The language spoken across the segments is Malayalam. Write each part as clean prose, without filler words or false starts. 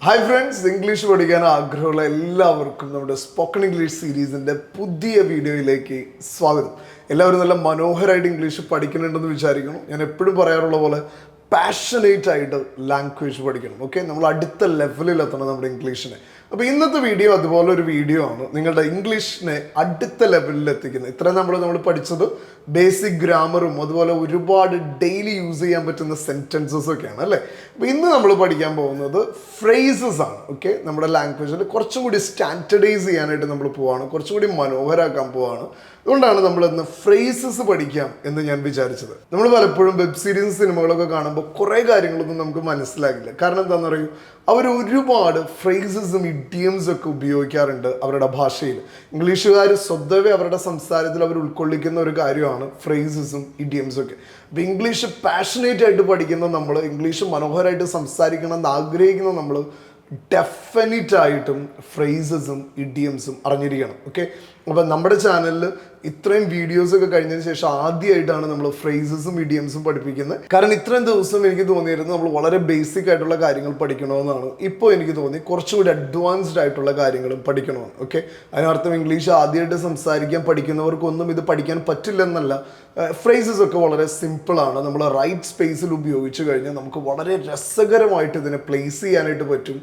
ഹായ് ഫ്രണ്ട്സ്, ഇംഗ്ലീഷ് പഠിക്കാൻ ആഗ്രഹമുള്ള എല്ലാവർക്കും നമ്മുടെ സ്പോക്കൺ ഇംഗ്ലീഷ് സീരീസിൻ്റെ പുതിയ വീഡിയോയിലേക്ക് സ്വാഗതം. എല്ലാവരും നല്ല മനോഹരമായിട്ട് ഇംഗ്ലീഷ് പഠിക്കുന്നുണ്ടെന്ന് വിചാരിക്കണം. ഞാൻ എപ്പോഴും പറയാറുള്ള പോലെ പാഷനേറ്റ് ആയിട്ട് ലാംഗ്വേജ് പഠിക്കണം. ഓക്കെ, നമ്മൾ അടുത്ത ലെവലിൽ എത്തണം നമ്മുടെ ഇംഗ്ലീഷിനെ. അപ്പോൾ ഇന്നത്തെ വീഡിയോ അതുപോലെ ഒരു വീഡിയോ ആണ് നിങ്ങളുടെ ഇംഗ്ലീഷിനെ അടുത്ത ലെവലിൽ എത്തിക്കുന്നത്. ഇത്രയും നമ്മൾ പഠിച്ചത് ബേസിക് ഗ്രാമറും അതുപോലെ ഒരുപാട് ഡെയിലി യൂസ് ചെയ്യാൻ പറ്റുന്ന സെൻറ്റൻസസ് ഒക്കെയാണ് അല്ലേ. അപ്പോൾ ഇന്ന് നമ്മൾ പഠിക്കാൻ പോകുന്നത് ഫ്രേസസ് ആണ്. ഓക്കെ, നമ്മുടെ ലാംഗ്വേജിൽ കുറച്ചും കൂടി സ്റ്റാൻഡർഡൈസ് ചെയ്യാനായിട്ട് നമ്മൾ പോവാണ്, കുറച്ചും കൂടി മനോഹരമാക്കാൻ പോവാണ്. അതുകൊണ്ടാണ് നമ്മൾ ഇന്ന് ഫ്രേസസ് പഠിക്കാം എന്ന് ഞാൻ വിചാരിച്ചത്. നമ്മൾ പലപ്പോഴും വെബ് സീരീസ് സിനിമകളൊക്കെ കാണുമ്പോൾ കുറേ കാര്യങ്ങളൊന്നും നമുക്ക് മനസ്സിലാകില്ല. കാരണം എന്താണെന്ന് പറയൂ, അവർ ഒരുപാട് ഫ്രേസസും ഇഡിയംസും ഒക്കെ ഉപയോഗിക്കാറുണ്ട് അവരുടെ ഭാഷയിൽ. ഇംഗ്ലീഷുകാർ സ്വതവേ അവരുടെ സംസാരത്തിൽ അവർ ഉൾക്കൊള്ളിക്കുന്ന ഒരു കാര്യമാണ് ഫ്രേസസും ഇഡിയംസും ഒക്കെ. അപ്പോൾ ഇംഗ്ലീഷ് പാഷനേറ്റ് ആയിട്ട് പഠിക്കുന്ന നമ്മൾ, ഇംഗ്ലീഷ് മനോഹരമായിട്ട് സംസാരിക്കണം എന്ന് ആഗ്രഹിക്കുന്ന നമ്മൾ ഡെഫിനറ്റ് ആയിട്ടും ഫ്രേസസും ഇഡിയംസും അറിഞ്ഞിരിക്കണം. ഓക്കെ, അപ്പോൾ നമ്മുടെ ചാനലിൽ ഇത്രയും വീഡിയോസൊക്കെ കഴിഞ്ഞതിന് ശേഷം ആദ്യമായിട്ടാണ് നമ്മൾ ഫ്രേസസും ഇഡിയംസും പഠിപ്പിക്കുന്നത്. കാരണം ഇത്രയും ദിവസം എനിക്ക് തോന്നിയിരുന്നു നമ്മൾ വളരെ ബേസിക് ആയിട്ടുള്ള കാര്യങ്ങൾ പഠിക്കണമെന്നാണ്. ഇപ്പോൾ എനിക്ക് തോന്നി കുറച്ചുകൂടി അഡ്വാൻസ്ഡ് ആയിട്ടുള്ള കാര്യങ്ങളും പഠിക്കണമെന്ന്. ഓക്കെ, അതിനർത്ഥം ഇംഗ്ലീഷ് ആദ്യമായിട്ട് സംസാരിക്കാൻ പഠിക്കുന്നവർക്കൊന്നും ഇത് പഠിക്കാൻ പറ്റില്ലെന്നല്ല. ഫ്രേസസ് ഒക്കെ വളരെ സിമ്പിളാണ്. നമ്മൾ റൈറ്റ് സ്പേസിൽ ഉപയോഗിച്ച് കഴിഞ്ഞാൽ നമുക്ക് വളരെ രസകരമായിട്ട് ഇതിനെ പ്ലേസ് ചെയ്യാനായിട്ട് പറ്റും.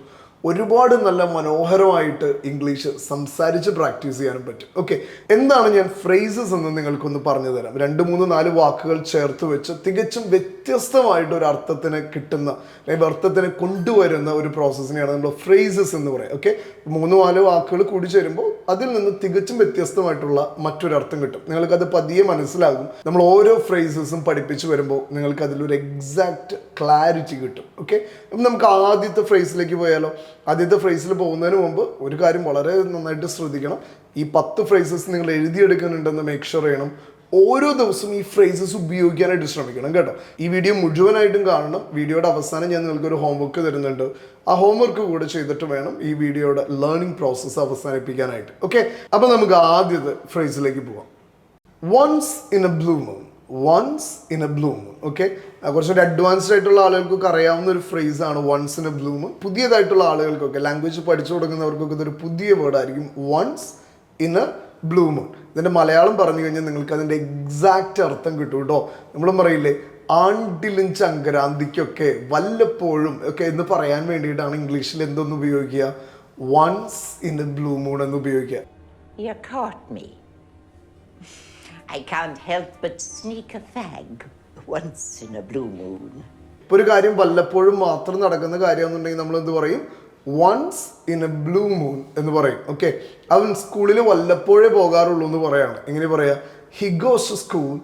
ഒരുപാട് നല്ല മനോഹരമായിട്ട് ഇംഗ്ലീഷ് സംസാരിച്ച് പ്രാക്ടീസ് ചെയ്യാനും പറ്റും. ഓക്കെ, എന്താണ് ഞാൻ ഫ്രേസസ് എന്ന് നിങ്ങൾക്കൊന്ന് പറഞ്ഞു തരാം. 2, 3, 4 വാക്കുകൾ ചേർത്ത് വെച്ച് തികച്ചും വ്യത്യസ്തമായിട്ട് ഒരു അർത്ഥത്തിന് കിട്ടുന്ന, അല്ലെങ്കിൽ അർത്ഥത്തിനെ കൊണ്ടുവരുന്ന ഒരു പ്രോസസ്സിനെയാണ് നമ്മൾ ഫ്രേസസ് എന്ന് പറയുക. ഓക്കെ, 3, 4 വാക്കുകൾ കൂടി ചേരുമ്പോൾ അതിൽ നിന്ന് തികച്ചും വ്യത്യസ്തമായിട്ടുള്ള മറ്റൊരർത്ഥം കിട്ടും. നിങ്ങൾക്കത് പതിയെ മനസ്സിലാകും. നമ്മൾ ഓരോ ഫ്രേസസും പഠിപ്പിച്ച് വരുമ്പോൾ നിങ്ങൾക്ക് അതിലൊരു എക്സാക്റ്റ് ക്ലാരിറ്റി കിട്ടും. ഓക്കെ, അപ്പം നമുക്ക് ആദ്യത്തെ ഫ്രേസിലേക്ക് പോയാലോ. ആദ്യത്തെ ഫ്രേസിൽ പോകുന്നതിന് മുമ്പ് ഒരു കാര്യം വളരെ നന്നായിട്ട് ശ്രദ്ധിക്കണം. ഈ 10 ഫ്രേസസ് നിങ്ങൾ എഴുതിയെടുക്കുന്നുണ്ടെന്ന് മേക്ക് ഷുവർ ചെയ്യണം. ഓരോ ദിവസവും ഈ ഫ്രേസസ് ഉപയോഗിക്കാനായിട്ട് ശ്രമിക്കണം കേട്ടോ. ഈ വീഡിയോ മുഴുവനായിട്ടും കാണണം. വീഡിയോയുടെ അവസാനം ഞാൻ നിങ്ങൾക്കൊരു ഹോംവർക്ക് തരുന്നുണ്ട്. ആ ഹോംവർക്ക് കൂടെ ചെയ്തിട്ട് വേണം ഈ വീഡിയോയുടെ ലേണിംഗ് പ്രോസസ്സ് അവസാനിപ്പിക്കാനായിട്ട്. ഓക്കെ, അപ്പോൾ നമുക്ക് ആദ്യത്തെ ഫ്രേസിലേക്ക് പോവാം. Once in a blue moon. Once in a blue moon. Okay, കുറച്ചൊരു അഡ്വാൻസ്ഡ് ആയിട്ടുള്ള ആളുകൾക്കൊക്കെ അറിയാവുന്ന ഒരു ഫ്രേസാണ് once in a blue moon. പുതിയതായിട്ടുള്ള ആളുകൾക്കൊക്കെ, ലാംഗ്വേജ് പഠിച്ചു തുടങ്ങുന്നവർക്കൊക്കെ ഇതൊരു പുതിയ വേർഡായിരിക്കും. Once in a blue moon. ഇതിൻ്റെ മലയാളം പറഞ്ഞു കഴിഞ്ഞാൽ നിങ്ങൾക്ക് അതിൻ്റെ എക്സാക്റ്റ് അർത്ഥം കിട്ടും കേട്ടോ. നമ്മളും പറയില്ലേ, ആണ്ടിലും ചങ്കരാന്തിക്കൊക്കെ വല്ലപ്പോഴും ഒക്കെ എന്ന് പറയാൻ വേണ്ടിയിട്ടാണ് ഇംഗ്ലീഷിൽ എന്തൊന്ന് ഉപയോഗിക്കുക, once in a blue moon എന്ന് ഉപയോഗിക്കുക. You caught me. I can't help but sneak a fag once in a blue moon. ഇപ്പോൾ ഒരു കാര്യം വല്ലപ്പോഴും മാത്രം നടക്കുന്ന കാര്യമാണെന്നുണ്ടെങ്കിൽ നമ്മൾ എന്ത് പറയും, once in a blue moon എന്ന് പറയും. ഓക്കെ, അവൻ സ്കൂളിൽ വല്ലപ്പോഴേ പോകാറുള്ളൂ എന്ന് പറയാണ്. എങ്ങനെ പറയാ, he goes to school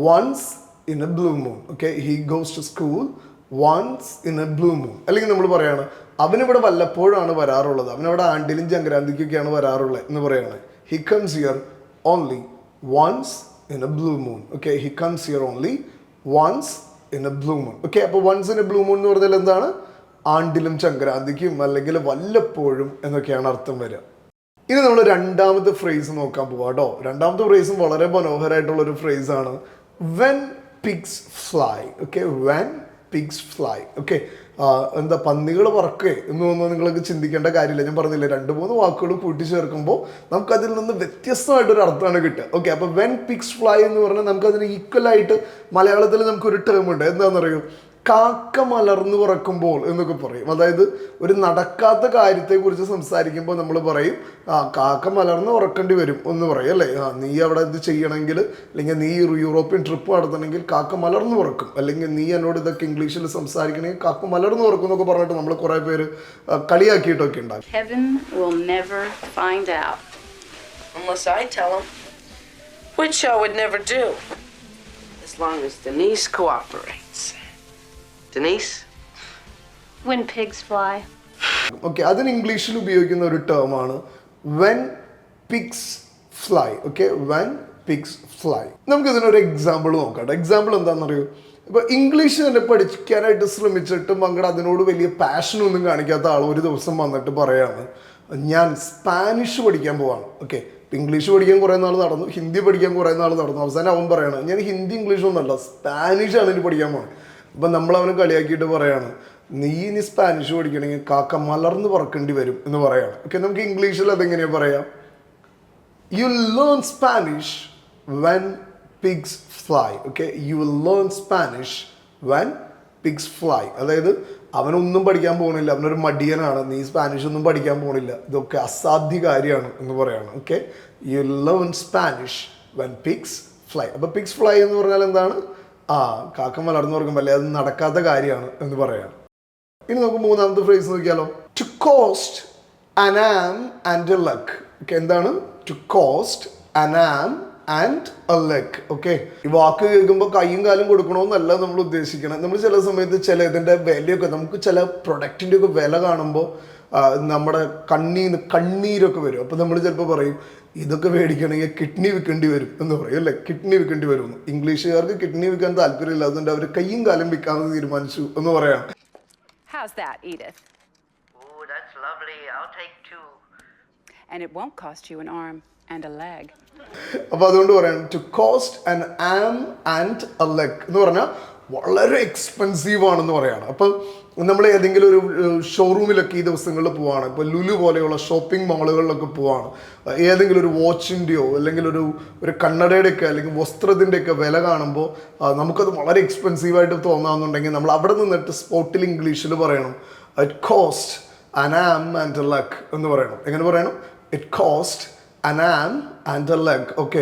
once in a blue moon. Okay, he goes to school once in a blue moon. അല്ലെങ്കിൽ നമ്മൾ പറയാണ്, അവനിവിടെ വല്ലപ്പോഴാണ് വരാറുള്ളത്, അവനവിടെ ആണ്ടിലും ചങ്കരാന്തിക്കൊക്കെയാണ് വരാറുള്ളത് എന്ന് പറയാണ്. He comes here only once in a blue moon. Okay, he comes here only once in a blue moon. Okay, അപ്പോൾ once in a blue moon എന്ന് പറഞ്ഞാൽ എന്താണ്, ആണ്ടിലും ചങ്കരാന്തിക്കും അല്ലെങ്കിൽ വല്ലപ്പോഴും എന്നൊക്കെയാണ് അർത്ഥം വരിക. ഇനി നമ്മൾ രണ്ടാമത്തെ ഫ്രേസ് നോക്കാൻ പോവാം കേട്ടോ. രണ്ടാമത്തെ ഫ്രേസും വളരെ മനോഹരമായിട്ടുള്ളൊരു ഫ്രേസാണ്, when pigs fly. Okay, when pigs fly. Okay, എന്താ പന്നികൾ പറക്കേ എന്നൊന്നും നിങ്ങൾക്ക് ചിന്തിക്കേണ്ട കാര്യമില്ല. ഞാൻ പറഞ്ഞില്ലേ, 2, 3 വാക്കുകൾ കൂട്ടിച്ചേർക്കുമ്പോൾ നമുക്കതിൽ നിന്ന് വ്യത്യസ്തമായിട്ടൊരു അർത്ഥമാണ് കിട്ടുക. ഓക്കെ, അപ്പോൾ വെൻ പിഗ്സ് ഫ്ലൈ എന്ന് പറഞ്ഞാൽ നമുക്കതിന് ഈക്വലായിട്ട് മലയാളത്തിൽ നമുക്കൊരു ടേം ഉണ്ട്. എന്താണെന്നറിയോ, കാക്ക മലർന്നു പറക്കുമ്പോൾ എന്നൊക്കെ പറയും. അതായത് ഒരു നടക്കാത്ത കാര്യത്തെക്കുറിച്ച് സംസാരിക്കുമ്പോൾ നമ്മൾ പറയും, കാക്ക മലർന്ന് ഉറക്കേണ്ടി വരും എന്ന് പറയും അല്ലേ. നീ അവിടെ ഇത് ചെയ്യണമെങ്കിൽ, അല്ലെങ്കിൽ നീ യൂറോപ്യൻ ട്രിപ്പ് നടത്തണമെങ്കിൽ കാക്ക മലർന്നു ഉറക്കും, അല്ലെങ്കിൽ നീ എന്നോട് ഇതൊക്കെ ഇംഗ്ലീഷിൽ സംസാരിക്കണമെങ്കിൽ കാക്ക മലർന്നു ഉറക്കും എന്നൊക്കെ പറഞ്ഞിട്ട് നമ്മൾ കുറേ പേര് കളിയാക്കിയിട്ടൊക്കെ ഉണ്ടാകും. Heaven will never find out unless I tell him, which I would never do as long as Denise cooperates. Denise? when pigs fly. Okay, അതിന് ഇംഗ്ലീഷിൽ ഉപയോഗിക്കുന്ന ഒരു ടേമാണ് when pigs fly. Okay, when pigs fly. നമുക്കിതിനൊരു എക്സാമ്പിൾ നോക്കാം. എക്സാമ്പിൾ എന്താണെന്നറിയോ, ഇപ്പോൾ ഇംഗ്ലീഷ് തന്നെ പഠിക്കാനായിട്ട് ശ്രമിച്ചിട്ടും അങ്ങോട്ട് അതിനോട് വലിയ പാഷനൊന്നും കാണിക്കാത്ത ആൾ ഒരു ദിവസം വന്നിട്ട് പറയാണ്, ഞാൻ സ്പാനിഷ് പഠിക്കാൻ പോവാണ്. ഓക്കെ, ഇംഗ്ലീഷ് പഠിക്കാൻ കുറേ നാൾ നടന്നു, ഹിന്ദി പഠിക്കാൻ കുറേ നാൾ നടന്നു. അവസാനം അവൻ പറയണം, ഞാൻ ഹിന്ദി ഇംഗ്ലീഷൊന്നുമല്ല, സ്പാനിഷാണ് ഇനി പഠിക്കാൻ പോകുന്നത്. അപ്പം നമ്മളവനെ കളിയാക്കിയിട്ട് പറയാണ്, നീ ഇനി സ്പാനിഷ് പഠിക്കണമെങ്കിൽ കാക്ക മലർന്ന് പറക്കേണ്ടി വരും എന്ന് പറയാണ്. ഓക്കെ, നമുക്ക് ഇംഗ്ലീഷിൽ അതെങ്ങനെയാ പറയാം? You learn Spanish when pigs fly. Okay, you will learn Spanish when pigs fly. അതായത് അവനൊന്നും പഠിക്കാൻ പോകുന്നില്ല, അവനൊരു മടിയനാണ്, നീ സ്പാനിഷ് ഒന്നും പഠിക്കാൻ പോകുന്നില്ല, ഇതൊക്കെ അസാധ്യ കാര്യമാണ് എന്ന് പറയാണ്. Okay, you learn Spanish when pigs fly. അപ്പോൾ പിഗ്സ് ഫ്ലൈ എന്ന് പറഞ്ഞാൽ എന്താണ്? കാക്ക മലർന്നു പറക്കുമ്പോൾ അല്ലേ, അത് നടക്കാത്ത കാര്യമാണ് എന്ന് പറയാണ്. ഇനി നമുക്ക് മൂന്നാമത്തെ ഫ്രേസ് നോക്കിയാലോ. To cost an arm and a leg. Okay, എന്താണ്? To cost an arm and a leg. Okay, ഈ വാക്ക് കേൾക്കുമ്പോൾ കൈയും കാലും കൊടുക്കണമെന്നല്ല നമ്മൾ ഉദ്ദേശിക്കണം. നമ്മൾ ചില സമയത്ത് ചില ഇതിൻ്റെ വിലയൊക്കെ, നമുക്ക് ചില പ്രൊഡക്റ്റിൻ്റെ ഒക്കെ വില കാണുമ്പോൾ നമ്മുടെ കണ്ണീരൊക്കെ വരും. അപ്പോൾ നമ്മൾ ചിലപ്പോൾ പറയും ഇതൊക്കെ മേടിക്കണമെങ്കിൽ കിഡ്നി വിൽക്കേണ്ടി വരും എന്ന് പറയും അല്ലേ, കിഡ്നി വിൽക്കേണ്ടി വരും. ഇംഗ്ലീഷുകാർക്ക് കിഡ്നി വിൽക്കാൻ താല്പര്യമില്ല, അതുകൊണ്ട് അവർ കൈയും കാലും വിൽക്കാമെന്ന് തീരുമാനിച്ചു എന്ന് പറയാം. How's that, Edith? Oh, that's lovely. I'll take two. And it won't cost you an arm and a leg. അപ്പോൾ അതുകൊണ്ട് പറയാം to cost an arm and a leg എന്ന് പറഞ്ഞാൽ വളരെ എക്സ്പെൻസീവ് ആണെന്ന് പറയാണ്. അപ്പം നമ്മൾ ഏതെങ്കിലും ഒരു ഷോറൂമിലൊക്കെ ഈ ദിവസങ്ങളിൽ പോവാണ്, ഇപ്പോൾ ലുലു പോലെയുള്ള ഷോപ്പിംഗ് മാളുകളിലൊക്കെ പോവാണ്, ഏതെങ്കിലും ഒരു വാച്ചിൻ്റെയോ അല്ലെങ്കിൽ ഒരു കണ്ണടയുടെയൊക്കെ അല്ലെങ്കിൽ വസ്ത്രത്തിൻ്റെയൊക്കെ വില കാണുമ്പോൾ നമുക്കത് വളരെ എക്സ്പെൻസീവായിട്ട് തോന്നാമെന്നുണ്ടെങ്കിൽ നമ്മൾ അവിടെ നിന്നിട്ട് സ്പോട്ടിൽ ഇംഗ്ലീഷിൽ പറയണം it cost an arm and a leg എന്ന് പറയണം. എങ്ങനെ പറയണം? It cost an arm and a leg. Okay,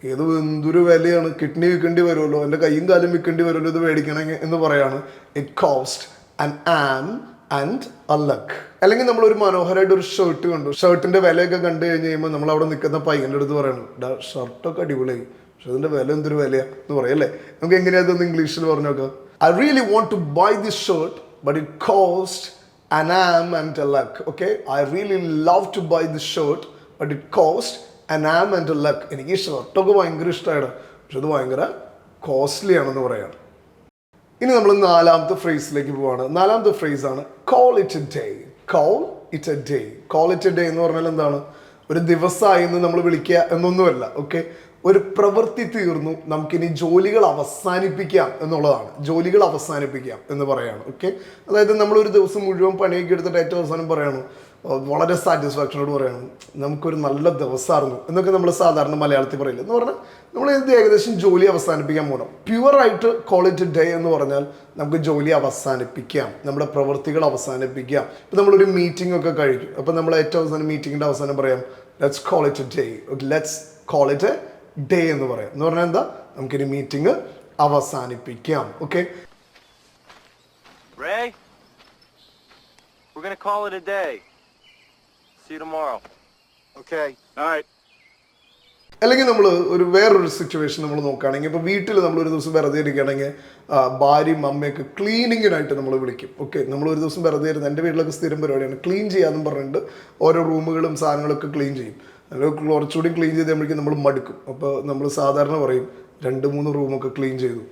ഏത് എന്തൊരു വിലയാണ്, കിഡ്നി വിൽക്കേണ്ടി വരുമല്ലോ, എൻ്റെ കൈയും കാലും വിൽക്കേണ്ടി വരുമല്ലോ ഇത് മേടിക്കണമെങ്കിൽ എന്ന് പറയാണ് it cost an arm and a leg. അല്ലെങ്കിൽ നമ്മളൊരു മനോഹരമായിട്ട് ഒരു ഷർട്ട് കണ്ടു, ഷർട്ടിൻ്റെ വിലയൊക്കെ കണ്ടു കഴിഞ്ഞ് കഴിയുമ്പോൾ നമ്മൾ അവിടെ നിൽക്കുന്ന പയ്യൻ്റെ അടുത്ത് പറയണം ഷർട്ടൊക്കെ അടിപൊളിയായി, പക്ഷെ അതിൻ്റെ വില എന്തൊരു വിലയാണ് എന്ന് പറയും അല്ലേ. നമുക്ക് എങ്ങനെയാണ് അതൊന്ന് ഇംഗ്ലീഷിൽ പറഞ്ഞു നോക്കാം. I really want to buy this shirt but it cost an arm and a leg. Okay, I really love to buy this shirt but it cost an arm and a leg. എനിക്ക് ഈ ഷർട്ടൊക്കെ ഭയങ്കര ഇഷ്ടമാണ്, പക്ഷെ അത് ഭയങ്കര കോസ്റ്റ്ലി ആണെന്ന് പറയാണ്. ഇനി നമ്മൾ നാലാമത്തെ ഫ്രേസിലേക്ക് പോവാണ്. നാലാമത്തെ ഫ്രേസ് ആണ് call it a day. Call it a day. Call it a day എന്ന് പറഞ്ഞാൽ എന്താണ്? ഒരു ദിവസമായി എന്ന് നമ്മൾ വിളിക്കുക എന്നൊന്നുമല്ല. ഓക്കെ, ഒരു പ്രവൃത്തി തീർന്നു, നമുക്കിനി ജോലികൾ അവസാനിപ്പിക്കാം എന്നുള്ളതാണ്. ജോലികൾ അവസാനിപ്പിക്കാം എന്ന് പറയാണ്. ഓക്കെ, അതായത് നമ്മളൊരു ദിവസം മുഴുവൻ പണിയൊക്കെ എടുത്തിട്ട് ഏറ്റവും അവസാനം പറയണം, വളരെ സാറ്റിസ്ഫാക്ഷനോട് പറയണം നമുക്കൊരു നല്ല ദിവസമായിരുന്നു എന്നൊക്കെ നമ്മൾ സാധാരണ മലയാളത്തിൽ പറയില്ല. എന്ന് പറഞ്ഞാൽ നമ്മൾ ഇത് ഏകദേശം ജോലി അവസാനിപ്പിക്കാൻ പോകണം. പ്യുവറായിട്ട് കോൾ ഇറ്റ് ഡേ എന്ന് പറഞ്ഞാൽ നമുക്ക് ജോലി അവസാനിപ്പിക്കാം, നമ്മുടെ പ്രവൃത്തികൾ അവസാനിപ്പിക്കാം. ഇപ്പം നമ്മളൊരു മീറ്റിംഗ് ഒക്കെ കഴിക്കും, അപ്പം നമ്മൾ ഏറ്റവും അവസാനം മീറ്റിങ്ങിൻ്റെ അവസാനം പറയാം let's call it a day. Let's call it a day എന്ന് പറയാം. എന്ന് പറഞ്ഞാൽ എന്താ? നമുക്കിനി മീറ്റിംഗ് അവസാനിപ്പിക്കാം. Okay, Ray, we're gonna call it a day. See you tomorrow. Okay. All right. അല്ലെങ്കിൽ നമ്മൾ വേറൊരു സിറ്റുവേഷൻ നമ്മൾ നോക്കുകയാണെങ്കിൽ, ഇപ്പോൾ വീട്ടിൽ നമ്മളൊരു ദിവസം വെറുതെ ഇരിക്കുകയാണെങ്കിൽ ഭാര്യയും അമ്മയൊക്കെ ക്ലീനിങ്ങിനായിട്ട് നമ്മൾ വിളിക്കും. ഓക്കെ, നമ്മളൊരു ദിവസം വെറുതെ ഇരുന്ന്, എൻ്റെ വീട്ടിലൊക്കെ സ്ഥിരം പരിപാടിയാണ് ക്ലീൻ ചെയ്യാമെന്നും പറഞ്ഞിട്ട് ഓരോ റൂമുകളും സാധനങ്ങളൊക്കെ ക്ലീൻ ചെയ്യും. അല്ലെങ്കിൽ കുറച്ചുകൂടി ക്ലീൻ ചെയ്ത് കഴിയുമ്പോഴേക്കും നമ്മൾ മടുക്കും. അപ്പോൾ നമ്മൾ സാധാരണ പറയും 2-3 റൂമൊക്കെ ക്ലീൻ ചെയ്തു,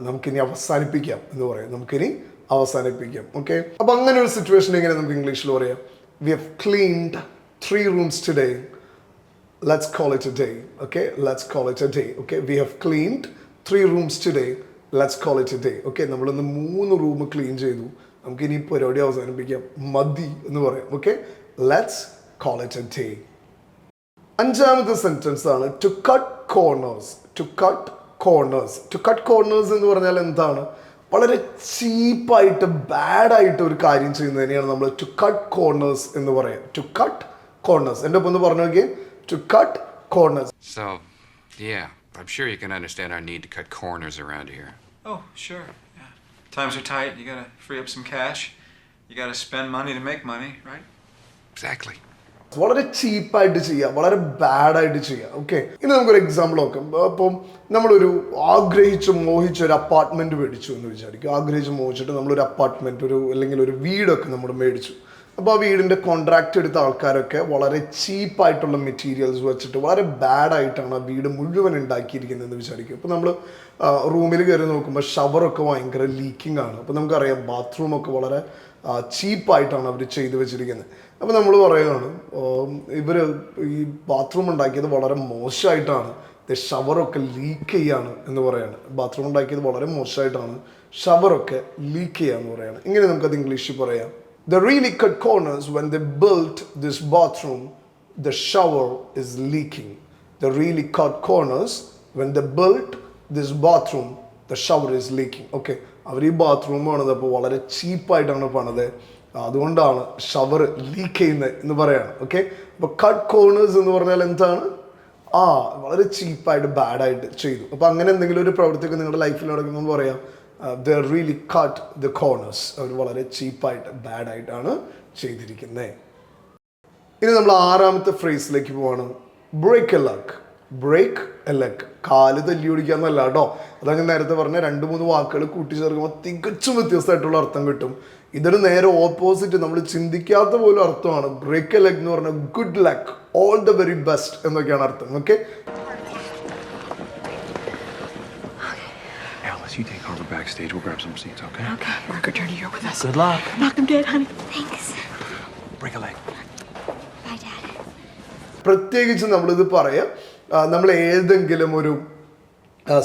നമുക്കിനി അവസാനിപ്പിക്കാം എന്ന് പറയാം. നമുക്കിനി അവസാനിപ്പിക്കാം. ഓക്കെ, അപ്പോൾ അങ്ങനെ ഒരു സിറ്റുവേഷൻ എങ്ങനെ നമുക്ക് ഇംഗ്ലീഷിൽ പറയാം? We have cleaned 3 rooms today. Let's call it a day. Okay, let's call it a day. Okay, we have cleaned 3 rooms today. Let's call it a day. Okay, നമ്മളിന്ന് 3 റൂം ക്ലീൻ ചെയ്തു, നമുക്കിനി പരിപാടി അവസാനിപ്പിക്കാം, മതി എന്ന് പറയാം. Okay, let's call it a day. അഞ്ചാമത്തെ സെൻറ്റൻസ് ആണ് to cut corners. To cut corners. To cut corners എന്ന് പറഞ്ഞാൽ എന്താണ്? വളരെ ചീപ്പായിട്ട് ബാഡായിട്ട് ഒരു കാര്യം ചെയ്യുന്നതിനെയാണ് നമ്മൾ ടു കട്ട് കോർണേഴ്സ് എന്ന് പറയാം. To cut corners. എൻ്റെ ഒപ്പം ഒന്ന് പറഞ്ഞു നോക്കിയേ, to cut corners. So, yeah, I'm sure you can understand our need to cut corners around here. Oh, sure. Yeah. Times are tight. You gotta free up some cash. You gotta spend money to make money, right? Exactly. വളരെ ചീപ്പായിട്ട് ചെയ്യുക, വളരെ ബാഡായിട്ട് ചെയ്യുക. ഓക്കെ, ഇനി നമുക്കൊരു എക്സാമ്പിൾ നോക്കാം. അപ്പം നമ്മളൊരു ആഗ്രഹിച്ച് മോഹിച്ച ഒരു അപ്പാർട്ട്മെൻറ്റ് മേടിച്ചു എന്ന് വിചാരിക്കും. ആഗ്രഹിച്ച് മോഹിച്ചിട്ട് നമ്മളൊരു അപ്പാർട്ട്മെൻറ്റ് അല്ലെങ്കിൽ ഒരു വീടൊക്കെ നമ്മൾ മേടിച്ചു. അപ്പോൾ ആ വീടിൻ്റെ കോൺട്രാക്റ്റ് എടുത്ത ആൾക്കാരൊക്കെ വളരെ ചീപ്പായിട്ടുള്ള മെറ്റീരിയൽസ് വെച്ചിട്ട് വളരെ ബാഡായിട്ടാണ് ആ വീട് മുഴുവൻ ഉണ്ടാക്കിയിരിക്കുന്നതെന്ന് വിചാരിക്കും. അപ്പോൾ നമ്മൾ റൂമിൽ കയറി നോക്കുമ്പോൾ ഷവറൊക്കെ ഭയങ്കര ലീക്കിംഗ് ആണ്. അപ്പോൾ നമുക്കറിയാം ബാത്റൂമൊക്കെ വളരെ ചീപ്പായിട്ടാണ് അവർ ചെയ്തു വെച്ചിരിക്കുന്നത്. അപ്പോൾ നമ്മൾ പറയുകയാണ് ഇവർ ഈ ബാത്റൂം ഉണ്ടാക്കിയത് വളരെ മോശമായിട്ടാണ്, ഷവറൊക്കെ ലീക്ക് ചെയ്യാണ് എന്ന് പറയാണ്. ബാത്റൂം ഉണ്ടാക്കിയത് വളരെ മോശമായിട്ടാണ്, ഷവറൊക്കെ ലീക്ക് ചെയ്യാന്ന് പറയാണ്. ഇങ്ങനെ നമുക്കത് ഇംഗ്ലീഷിൽ പറയാം. The really cut corners when they built this bathroom, the shower is leaking. The really cut corners when they built this bathroom, the shower is leaking. Okay, അവർ ഈ ബാത്റൂം പണിത് അപ്പോൾ വളരെ ചീപ്പായിട്ടാണ് പണിത്, അതുകൊണ്ടാണ് ഷവർ ലീക്ക് ചെയ്യുന്നത് എന്ന് പറയാണ്. ഓക്കെ, അപ്പോൾ കട്ട് കോർണേഴ്സ് എന്ന് പറഞ്ഞാൽ എന്താണ്? വളരെ ചീപ്പായിട്ട് ബാഡായിട്ട് ചെയ്തു. അപ്പോൾ അങ്ങനെ എന്തെങ്കിലും ഒരു പ്രവൃത്തിയൊക്കെ നിങ്ങളുടെ ലൈഫിൽ നടക്കുമ്പോൾ പറയാം they really cut the corners, അവർ വളരെ ചീപ്പായിട്ട് ബാഡായിട്ടാണ് ചെയ്തിരിക്കുന്നത്. ഇനി നമ്മൾ 6ാമത്തെ ഫ്രേസിലേക്ക് പോവാണ്. Break a luck. Break a luck, കാല് തല്ലി ഓടിക്കുക എന്നല്ല കേട്ടോ. അതാ ഞാൻ നേരത്തെ പറഞ്ഞ 2-3 വാക്കുകൾ കൂട്ടിച്ചേർക്കുമ്പോൾ തികച്ചും വ്യത്യസ്തമായിട്ടുള്ള അർത്ഥം കിട്ടും. ഇതൊരു നേരെ ഓപ്പോസിറ്റ്, നമ്മൾ ചിന്തിക്കാത്ത പോലും അർത്ഥമാണ്. ബ്രേക്ക് എ ലക്ക് എന്ന് പറഞ്ഞാൽ good luck, all the very best എന്നൊക്കെയാണ് അർത്ഥം. Okay, You take Harper backstage. We'll grab some seats, okay? Okay, Mark Attorney, you're with us. Good luck. Knock him dead, honey. Thanks. Break a leg. Bye, Dad. പ്രത്യേകിച്ച് നമ്മളിത് പറയാം, നമ്മൾ ഏതെങ്കിലും ഒരു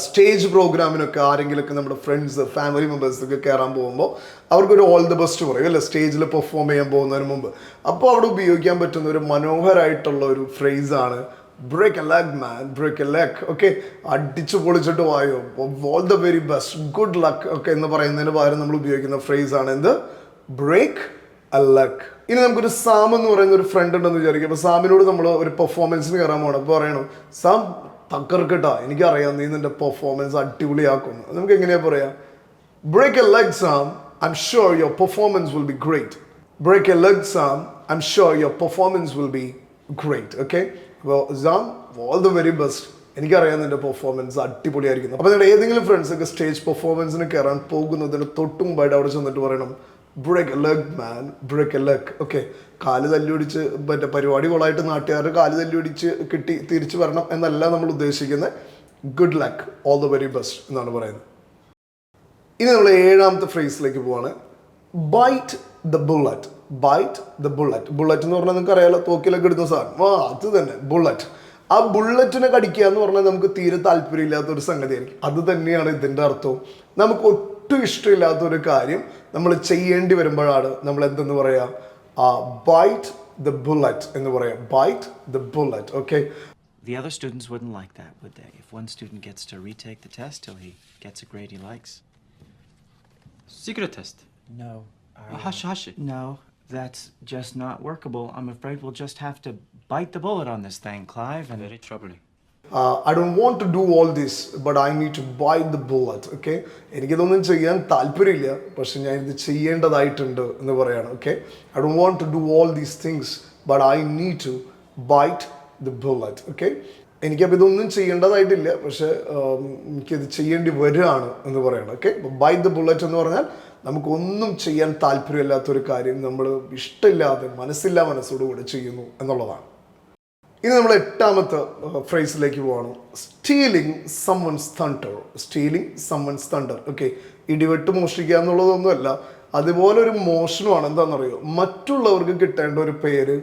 സ്റ്റേജ് പ്രോഗ്രാമിനൊക്കെ ആരെങ്കിലുമൊക്കെ നമ്മുടെ ഫ്രണ്ട്സ്, ഫാമിലി മെമ്പേഴ്സൊക്കെ കയറാൻ പോകുമ്പോൾ അവർക്കൊരു ഓൾ ദ ബെസ്റ്റ് പറയും അല്ലേ, സ്റ്റേജിൽ പെർഫോം ചെയ്യാൻ പോകുന്നതിന് മുമ്പ്. അപ്പോൾ അവിടെ ഉപയോഗിക്കാൻ പറ്റുന്ന ഒരു മനോഹരമായിട്ടുള്ള ഒരു ഫ്രേസാണ് break a leg man, break a leg. Okay, അടിച്ചു പൊളിച്ചിട്ട് വായോ, all the very best, good luck ഒക്കെ എന്ന് പറയുന്നതിന് പകരം നമ്മൾ ഉപയോഗിക്കുന്ന ഫ്രേസാണ് എന്ത്? Break a leg. ഇനി നമുക്കൊരു സാം എന്ന് പറയുന്ന ഒരു ഫ്രണ്ട് ഉണ്ടെന്ന് വിചാരിക്കും. അപ്പോൾ സാമിനോട് നമ്മൾ ഒരു പെർഫോമൻസിന് കയറാൻ പോകണം. അപ്പോൾ പറയണം, സാം തക്കർക്കട്ടാ, എനിക്കറിയാം നീ നിന്റെ പെർഫോമൻസ് അടിപൊളിയാക്കുന്നു. നമുക്ക് എങ്ങനെയാ പറയാം? Break a leg Sam, I am sure your performance will be great. Break a leg Sam, I am sure your performance will be great. Okay, അപ്പോൾ Sam all the very best, എനിക്കറിയാം നിന്റെ പെർഫോമൻസ് അടിപൊളിയായിരിക്കുന്നു. അപ്പോൾ നിങ്ങളുടെ ഏതെങ്കിലും ഫ്രണ്ട്സൊക്കെ സ്റ്റേജ് പെർഫോമൻസിന് കയറാൻ പോകുന്നതിന് തൊട്ടും മുമ്പായിട്ട് അവിടെ ചെന്നിട്ട് പറയണം break a leg man, break a leg. Okay, കാല് തല്ലിയൊടിച്ച് മറ്റേ പരിപാടി കൊളായിട്ട് നാട്ടുകാരുടെ കാല് തല്ലിയൊടിച്ച് കിട്ടി തിരിച്ചു വരണം എന്നല്ല നമ്മൾ ഉദ്ദേശിക്കുന്നത്. Good luck, all the very best എന്നാണ് പറയുന്നത്. ഇനി നമ്മൾ 7ാമത്തെ ഫ്രേസിലേക്ക് പോവാണ്. Byte the bullet. Byte the bullet. Bullet എന്ന് പറഞ്ഞാൽ നിങ്ങൾക്ക് അറിയാലോ, തോക്കിലൊക്കെ എടുത്ത സാധനം. അത് തന്നെ ബുള്ളറ്റ്. ആ ബുള്ളറ്റിനെ കടിക്കുക എന്ന് പറഞ്ഞാൽ നമുക്ക് തീരെ താല്പര്യമില്ലാത്തൊരു സംഗതിയായിരിക്കും. അത് തന്നെയാണ് ഇതിൻ്റെ അർത്ഥവും. നമുക്ക് ഒട്ടും ഇഷ്ടമില്ലാത്തൊരു കാര്യം നമ്മൾ ചെയ്യേണ്ടി വരുമ്പോഴാണ് നമ്മൾ എന്തെന്ന് പറയാ, ബൈറ്റ് ദ ബുള്ളറ്റ് എന്ന് പറയാം. Byte the bullet. Okay, The other students wouldn't like that, would they? If one student gets to retake the test till he gets a grade he likes. Secret test. No. Hush, hush. No, that's just not workable. I'm afraid we'll just have to bite the bullet on this thing, Clive. And Very troubling. I don't want to do all this, but I need to bite the bullet. Okay, എനിക്കിതൊന്നും ചെയ്യാൻ താല്പര്യമില്ല, പക്ഷെ ഞാൻ ഇത് ചെയ്യേണ്ടതായിട്ടുണ്ട് എന്ന് പറയാണ്. Okay, I don't want to do all these things, but I need to bite the bullet. Okay, എനിക്കപ്പോൾ ഇതൊന്നും ചെയ്യേണ്ടതായിട്ടില്ല, പക്ഷെ എനിക്കിത് ചെയ്യേണ്ടി വരികയാണ് എന്ന് പറയണം. ഓക്കെ, ബൈറ്റ് ദ ബുള്ളറ്റ് എന്ന് പറഞ്ഞാൽ നമുക്കൊന്നും ചെയ്യാൻ താല്പര്യമില്ലാത്തൊരു കാര്യം നമ്മൾ ഇഷ്ടമില്ലാതെ മനസ്സില്ലാ മനസ്സോടുകൂടെ ചെയ്യുന്നു എന്നുള്ളതാണ്. ഇനി നമ്മൾ 8ാമത്തെ ഫ്രേസിലേക്ക് പോവാണ്. Stealing someone's thunder. Stealing someone's thunder. Okay, ഇടിവെട്ട് മോഷ്ടിക്കുക എന്നുള്ളതൊന്നുമല്ല, അതുപോലെ ഒരു മോഷണമാണ്. എന്താണെന്നറിയോ, മറ്റുള്ളവർക്ക് കിട്ടേണ്ട ഒരു പേര്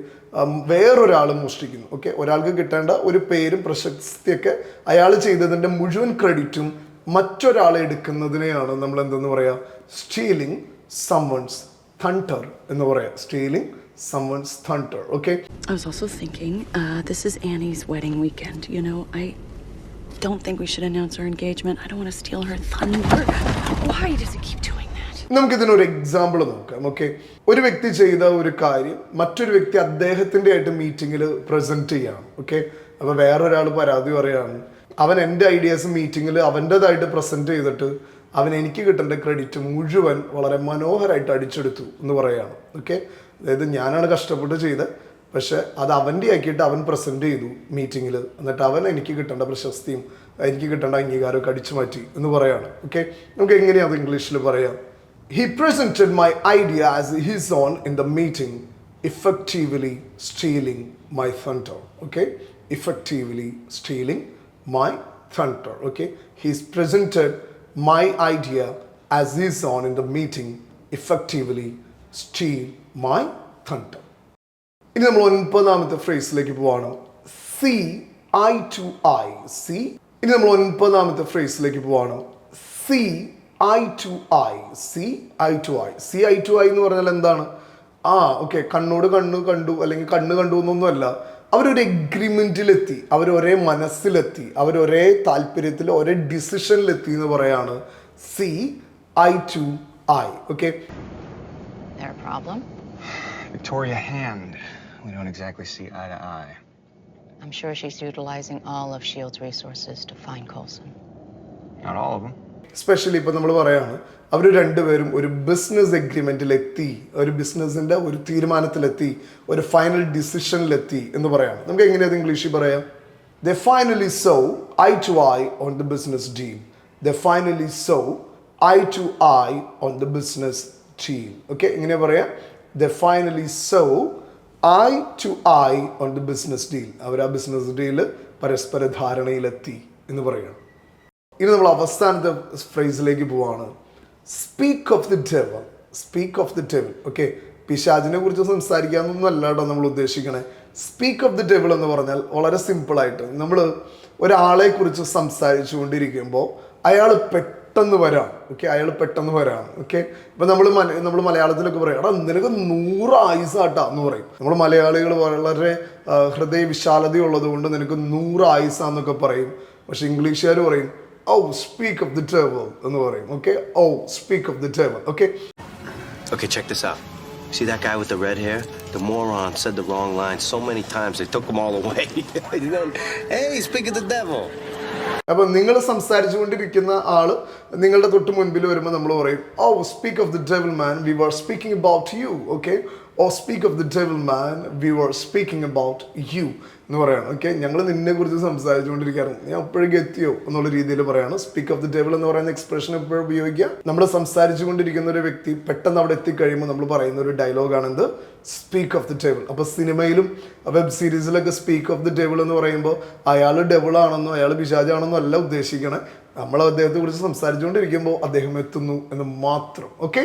വേറൊരാൾ മോഷ്ടിക്കുന്നു. ഓക്കെ, ഒരാൾക്ക് കിട്ടേണ്ട ഒരു പേരും പ്രശസ്തിയൊക്കെ അയാൾ ചെയ്തതിൻ്റെ മുഴുവൻ ക്രെഡിറ്റും മറ്റൊരാളെ എടുക്കുന്നതിനെയാണ് നമ്മൾ എന്തെന്ന് പറയാ, സ്റ്റീലിംഗ് സമ്മൺസ് തണ്ടർ എന്ന് പറയാം. Stealing someone's thunder. Okay, I was also thinking, this is Annie's wedding weekend. You know, I don't think we should announce our engagement. I don't want to steal her thunder. Why does he keep doing that? നമുക്കിതിനൊരു എക്സാമ്പിൾ നോക്കാം. ഓക്കെ, ഒരു വ്യക്തി ചെയ്ത ഒരു കാര്യം മറ്റൊരു വ്യക്തി അദ്ദേഹത്തിൻ്റെ ആയിട്ട് മീറ്റിങ്ങിൽ പ്രസൻറ്റ് ചെയ്യാണ്. ഓക്കെ, അപ്പോൾ വേറൊരാൾ പരാതി പറയാണ്, അവൻ എൻ്റെ ഐഡിയാസ് മീറ്റിങ്ങിൽ അവൻ്റേതായിട്ട് പ്രസൻറ്റ് ചെയ്തിട്ട് അവൻ എനിക്ക് കിട്ടേണ്ട ക്രെഡിറ്റ് മുഴുവൻ വളരെ മനോഹരമായിട്ട് അടിച്ചെടുത്തു എന്ന് പറയുകയാണ്. ഓക്കെ, അതായത് ഞാനാണ് കഷ്ടപ്പെട്ട് ചെയ്തത്, പക്ഷെ അത് അവൻ്റെ ആക്കിയിട്ട് അവൻ പ്രസൻറ്റ് ചെയ്തു മീറ്റിങ്ങിൽ, എന്നിട്ട് അവൻ എനിക്ക് കിട്ടേണ്ട പ്രശസ്തിയും എനിക്ക് കിട്ടേണ്ട അംഗീകാരമൊക്കെ അടിച്ചു മാറ്റി എന്ന് പറയാണ്. ഓക്കെ, നമുക്ക് എങ്ങനെയാണ് അത് ഇംഗ്ലീഷിൽ പറയാം? He presented my idea as his own in the meeting, effectively stealing my thunder. Okay, effectively stealing my thunder. Okay, he's presented my idea as his own in the meeting, effectively steal my thunder. ഇനി നമ്മൾ 9ാമത്തെ ഫ്രേസിലേക്ക് പോവാണ്. See eye to eye. See. ഇനി നമ്മൾ 9ാമത്തെ ഫ്രേസിലേക്ക് പോവാണ്. See eye to eye. See eye to eye. See eye to eye എന്ന് പറഞ്ഞാൽ എന്താണ്? ഓക്കെ, കണ്ണോട് കണ്ണ് കണ്ടു അല്ലെങ്കിൽ കണ്ണ് കണ്ടു എന്നൊന്നുമല്ല. അവരൊരു എഗ്രിമെന്റിലെത്തി, അവരൊരേ മനസ്സിലെത്തി, അവരൊരേ താല്പര്യത്തിൽ ഒരേ ഡിസിഷനിലെത്തി എന്ന് പറയാണ് see eye to eye. Okay. There a problem? Victoria Hand. We don't exactly see eye to eye. I'm sure she's utilizing all of S.H.I.E.L.D.'s resources to find Coulson. Not all of them. Specially ഇപ്പം നമ്മൾ പറയാണ് അവർ രണ്ടുപേരും ഒരു ബിസിനസ് എഗ്രിമെന്റിലെത്തി, ഒരു ബിസിനസിന്റെ ഒരു തീരുമാനത്തിലെത്തി, ഒരു ഫൈനൽ ഡിസിഷനിലെത്തി എന്ന് പറയാണ്. നമുക്ക് എങ്ങനെയത് ഇംഗ്ലീഷിൽ പറയാം? They finally saw eye to eye on the business deal. They finally saw eye to eye on the business deal. Okay, എങ്ങനെയാ പറയാ? They finally saw eye to eye on the business deal. അവർ ആ ബിസിനസ് ഡീല് പരസ്പര ധാരണയിലെത്തി എന്ന് പറയണം. ഇനി നമ്മൾ അവസാനത്തെ ഫ്രേസിലേക്ക് പോവാണ്. Speak of the devil. Speak of the devil. Okay, പിശാചിനെ കുറിച്ച് സംസാരിക്കാമെന്നൊന്നും അല്ലാട്ടോ നമ്മൾ ഉദ്ദേശിക്കണേ. സ്പീക്ക് ഓഫ് ദി ഡെവിൾ എന്ന് പറഞ്ഞാൽ വളരെ സിമ്പിളായിട്ട് നമ്മൾ ഒരാളെ കുറിച്ച് സംസാരിച്ചു കൊണ്ടിരിക്കുമ്പോൾ അയാൾ പെട്ടെന്ന് വരാം. ഓക്കെ, അയാൾ പെട്ടെന്ന് വരാം. ഓക്കെ, ഇപ്പം നമ്മൾ മലയാളത്തിലൊക്കെ പറയും, എടാ നിനക്ക് 100 ആയുസാട്ടാ എന്ന് പറയും. നമ്മൾ മലയാളികൾ വളരെ ഹൃദയ വിശാലതയുള്ളത് കൊണ്ട് നിനക്ക് 100 ആയുസാന്നൊക്കെ പറയും. പക്ഷെ ഇംഗ്ലീഷുകാർ പറയും speak of the devil എന്ന് പറയും. Okay, speak of the devil. Okay. Okay, check this out. See that guy with the red hair? The moron said the wrong line so many times they took him all away. Hey, speak of the devil. അപ്പം നിങ്ങൾ സംസാരിച്ചു കൊണ്ടിരിക്കുന്ന ആള് നിങ്ങളുടെ തൊട്ട് മുൻപിൽ വരുമ്പോൾ നമ്മൾ പറയും speak of the devil man, we were speaking about you. Okay, speak of the devil man, we were speaking about you എന്ന് പറയണം. ഓക്കെ, ഞങ്ങൾ നിന്നെ കുറിച്ച് സംസാരിച്ചുകൊണ്ടിരിക്കാറുണ്ട്, ഞാൻ അപ്പോഴേക്കും എത്തിയോ എന്നുള്ള രീതിയിൽ പറയാണ്. സ്പീക്ക് ഓഫ് ദി ഡെവിൾ എന്ന് പറയുന്ന എക്സ്പ്രഷൻ എപ്പോഴും ഉപയോഗിക്കുക. നമ്മൾ സംസാരിച്ചു കൊണ്ടിരിക്കുന്ന ഒരു വ്യക്തി പെട്ടെന്ന് അവിടെ എത്തിക്കഴിയുമ്പോൾ നമ്മൾ പറയുന്ന ഒരു ഡയലോഗാണെന്ത്? Speak of the devil. അപ്പോൾ സിനിമയിലും വെബ് സീരീസിലൊക്കെ സ്പീക്ക് ഓഫ് ദി ഡെവിൾ എന്ന് പറയുമ്പോൾ അയാൾ ഡെവിളാണെന്നോ അയാൾ പിശാചാണെന്നോ അല്ല ഉദ്ദേശിക്കണേ. നമ്മൾ അദ്ദേഹത്തെ കുറിച്ച് സംസാരിച്ചുകൊണ്ടിരിക്കുമ്പോൾ അദ്ദേഹം എത്തുന്നു എന്ന് മാത്രം. ഓക്കെ,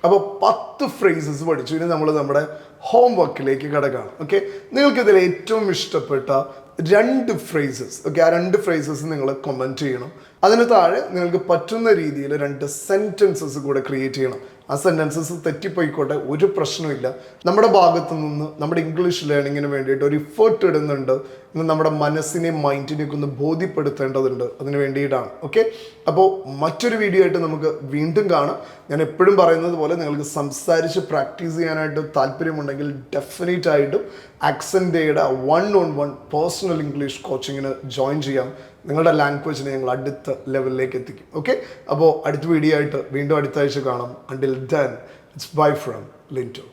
അപ്പോൾ 10 ഫ്രേസസ് പഠിച്ചു. ഇനി നമ്മൾ നമ്മുടെ ഹോം വർക്കിലേക്ക് കിടക്കുകയാണ്. ഓക്കെ, നിങ്ങൾക്കിതിൽ ഏറ്റവും ഇഷ്ടപ്പെട്ട 2 ഫ്രേസസ്, ഓക്കെ, ആ 2 ഫ്രേസസ് നിങ്ങൾ കമൻറ്റ് ചെയ്യണം. അതിന് താഴെ നിങ്ങൾക്ക് പറ്റുന്ന രീതിയിൽ 2 സെൻറ്റൻസസ് കൂടെ ക്രിയേറ്റ് ചെയ്യണം. ആ സെൻറ്റൻസസ് തെറ്റിപ്പോയിക്കോട്ടെ, ഒരു പ്രശ്നമില്ല. നമ്മുടെ ഭാഗത്തു നിന്ന് നമ്മുടെ ഇംഗ്ലീഷ് ലേണിങ്ങിന് വേണ്ടിയിട്ട് ഒരു ഇഫേർട്ട് ഇടുന്നുണ്ട് എന്ന് നമ്മുടെ മനസ്സിനെയും മൈൻഡിനെയൊക്കെ ഒന്ന് ബോധ്യപ്പെടുത്തേണ്ടതുണ്ട്. അതിന് വേണ്ടിയിട്ടാണ്. ഓക്കെ, അപ്പോൾ മറ്റൊരു വീഡിയോ ആയിട്ട് നമുക്ക് വീണ്ടും കാണാം. ഞാൻ എപ്പോഴും പറയുന്നത് പോലെ നിങ്ങൾക്ക് സംസാരിച്ച് പ്രാക്ടീസ് ചെയ്യാനായിട്ട് താല്പര്യമുണ്ടെങ്കിൽ ഡെഫിനറ്റ് ആയിട്ടും ആക്സെൻ്റ് ഡേയുടെ 1-on-1 പേഴ്സണൽ ഇംഗ്ലീഷ് കോച്ചിങ്ങിന് ജോയിൻ ചെയ്യാം. നിങ്ങളുടെ ലാംഗ്വേജിനെ ഞങ്ങൾ അടുത്ത ലെവലിലേക്ക് എത്തിക്കും. ഓക്കെ, അപ്പോൾ അടുത്ത വീഡിയോ ആയിട്ട് വീണ്ടും അടുത്ത ആഴ്ച കാണാം. Until then, it's bye from Linto.